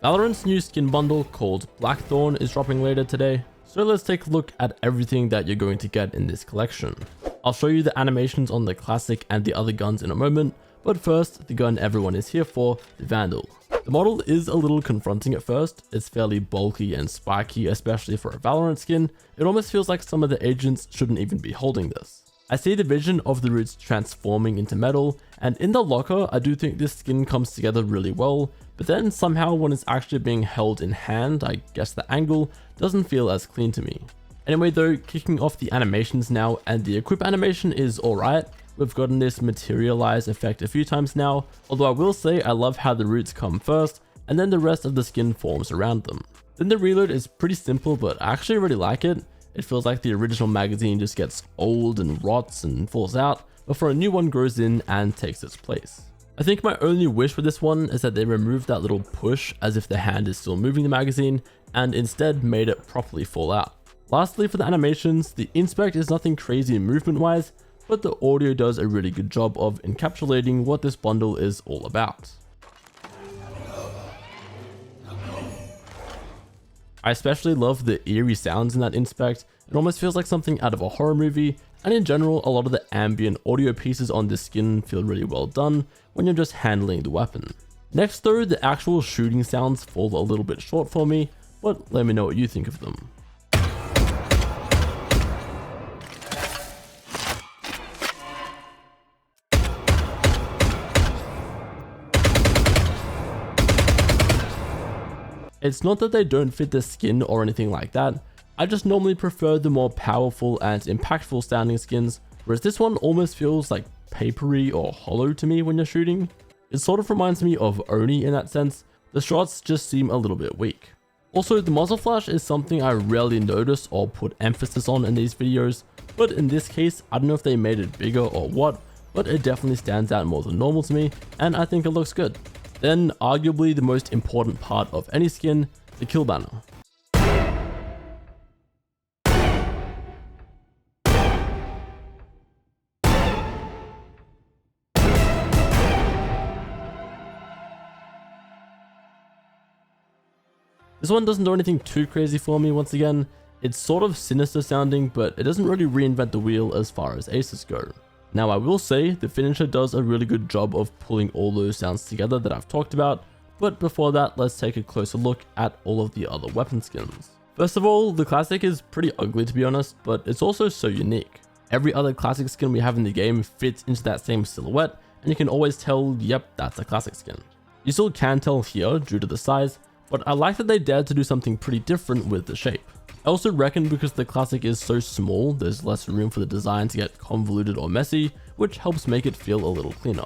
Valorant's new skin bundle called Blackthorn is dropping later today, so let's take a look at everything that you're going to get in this collection. I'll show you the animations on the Classic and the other guns in a moment, but first, the gun everyone is here for, the Vandal. The model is a little confronting at first. It's fairly bulky and spiky, especially for a Valorant skin. It almost feels like some of the agents shouldn't even be holding this. I see the vision of the roots transforming into metal, and in the locker, I do think this skin comes together really well, but then somehow when it's actually being held in hand, I guess the angle doesn't feel as clean to me. Anyway though, kicking off the animations now, and the equip animation is alright. We've gotten this materialize effect a few times now, although I will say I love how the roots come first, and then the rest of the skin forms around them. Then the reload is pretty simple, but I actually really like it. It feels like the original magazine just gets old and rots and falls out, before a new one grows in and takes its place. I think my only wish for this one is that they removed that little push as if the hand is still moving the magazine, and instead made it properly fall out. Lastly, for the animations, the inspect is nothing crazy movement wise, but the audio does a really good job of encapsulating what this bundle is all about. I especially love the eerie sounds in that inspect. It almost feels like something out of a horror movie, and in general, a lot of the ambient audio pieces on this skin feel really well done when you're just handling the weapon. Next though, the actual shooting sounds fall a little bit short for me, but let me know what you think of them. It's not that they don't fit the skin or anything like that, I just normally prefer the more powerful and impactful sounding skins, whereas this one almost feels like papery or hollow to me when you're shooting. It sort of reminds me of Oni in that sense. The shots just seem a little bit weak. Also, the Muzzle Flash is something I rarely notice or put emphasis on in these videos, but in this case, I don't know if they made it bigger or what, but it definitely stands out more than normal to me, and I think it looks good. Then, arguably the most important part of any skin, the kill banner. This one doesn't do anything too crazy for me once again. It's sort of sinister sounding, but it doesn't really reinvent the wheel as far as aces go. Now I will say, the finisher does a really good job of pulling all those sounds together that I've talked about, but before that, let's take a closer look at all of the other weapon skins. First of all, the Classic is pretty ugly to be honest, but it's also so unique. Every other Classic skin we have in the game fits into that same silhouette, and you can always tell, yep, that's a Classic skin. You still can tell here due to the size, but I like that they dared to do something pretty different with the shape. I also reckon because the Classic is so small, there's less room for the design to get convoluted or messy, which helps make it feel a little cleaner.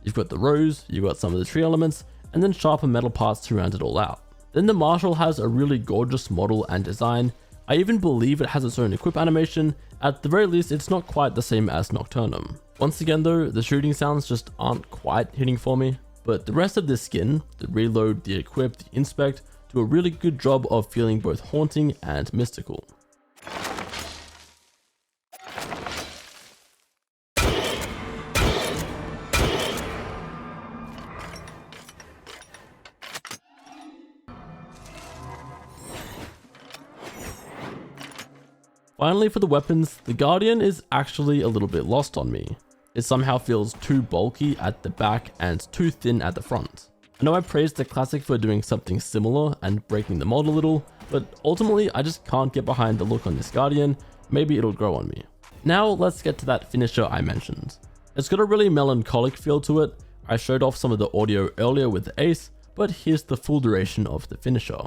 You've got the rose, you've got some of the tree elements, and then sharper metal parts to round it all out. Then the Marshal has a really gorgeous model and design. I even believe it has its own equip animation. At the very least, it's not quite the same as Nocturnum. Once again though, the shooting sounds just aren't quite hitting for me, but the rest of this skin, the reload, the equip, the inspect, do a really good job of feeling both haunting and mystical. Finally, for the weapons, the Guardian is actually a little bit lost on me. It somehow feels too bulky at the back and too thin at the front. I know I praised the Classic for doing something similar and breaking the mold a little, but ultimately I just can't get behind the look on this Guardian. Maybe it'll grow on me. Now let's get to that finisher I mentioned. It's got a really melancholic feel to it. I showed off some of the audio earlier with the ace, but here's the full duration of the finisher.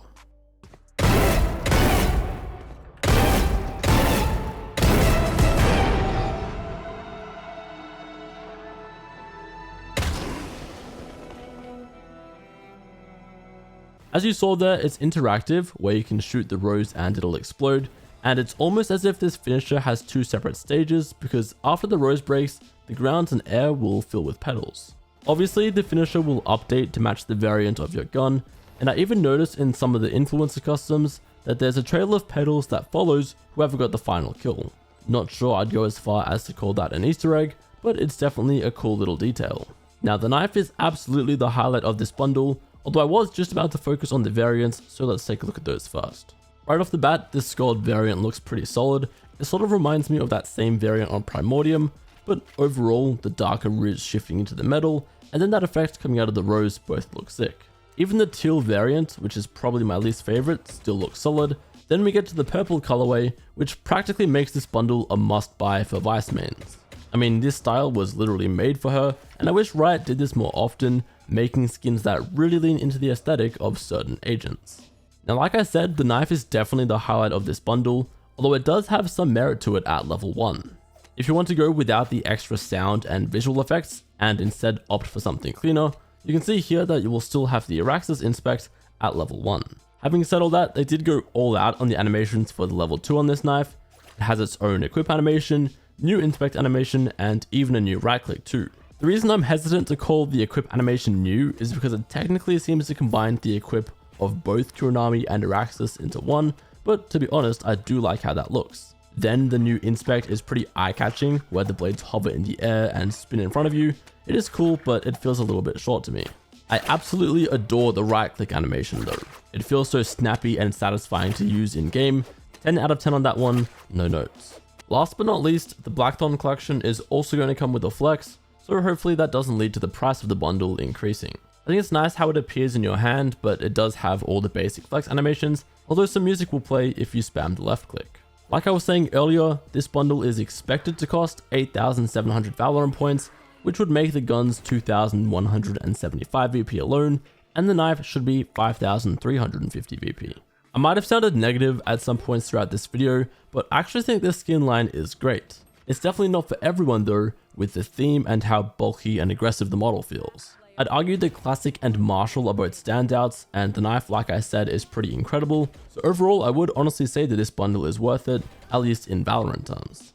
As you saw there, it's interactive, where you can shoot the rose and it'll explode, and it's almost as if this finisher has two separate stages, because after the rose breaks, the ground and air will fill with petals. Obviously, the finisher will update to match the variant of your gun, and I even noticed in some of the influencer customs that there's a trail of petals that follows whoever got the final kill. Not sure I'd go as far as to call that an Easter egg, but it's definitely a cool little detail. Now the knife is absolutely the highlight of this bundle. although I was just about to focus on the variants, so let's take a look at those first. Right off the bat, this gold variant looks pretty solid. It sort of reminds me of that same variant on Primordium, but overall, the darker ridge shifting into the metal, and then that effect coming out of the rose both look sick. Even the teal variant, which is probably my least favorite, still looks solid. Then we get to the purple colorway, which practically makes this bundle a must buy for Vice mains. I mean, this style was literally made for her, and I wish Riot did this more often, making skins that really lean into the aesthetic of certain agents. Now, like I said, the knife is definitely the highlight of this bundle, although it does have some merit to it at level 1. If you want to go without the extra sound and visual effects, and instead opt for something cleaner, you can see here that you will still have the Araxis Inspect at level 1. Having said all that, they did go all out on the animations for the level 2 on this knife. It has its own equip animation, new inspect animation, and even a new right click too. The reason I'm hesitant to call the equip animation new is because it technically seems to combine the equip of both Kuronami and Araxis into one, but to be honest, I do like how that looks. Then the new inspect is pretty eye-catching, where the blades hover in the air and spin in front of you. It is cool, but it feels a little bit short to me. I absolutely adore the right-click animation though. It feels so snappy and satisfying to use in game. 10 out of 10 on that one, no notes. Last but not least, the Blackthorn collection is also going to come with a flex, so hopefully that doesn't lead to the price of the bundle increasing. I think it's nice how it appears in your hand, but it does have all the basic flex animations, although some music will play if you spam the left click. Like I was saying earlier, this bundle is expected to cost 8,700 Valorant points, which would make the guns 2,175 VP alone, and the knife should be 5,350 VP. I might have sounded negative at some points throughout this video, but I actually think this skin line is great. It's definitely not for everyone though, with the theme and how bulky and aggressive the model feels. I'd argue the Classic and Martial are both standouts, and the knife, like I said, is pretty incredible. So overall, I would honestly say that this bundle is worth it, at least in Valorant terms.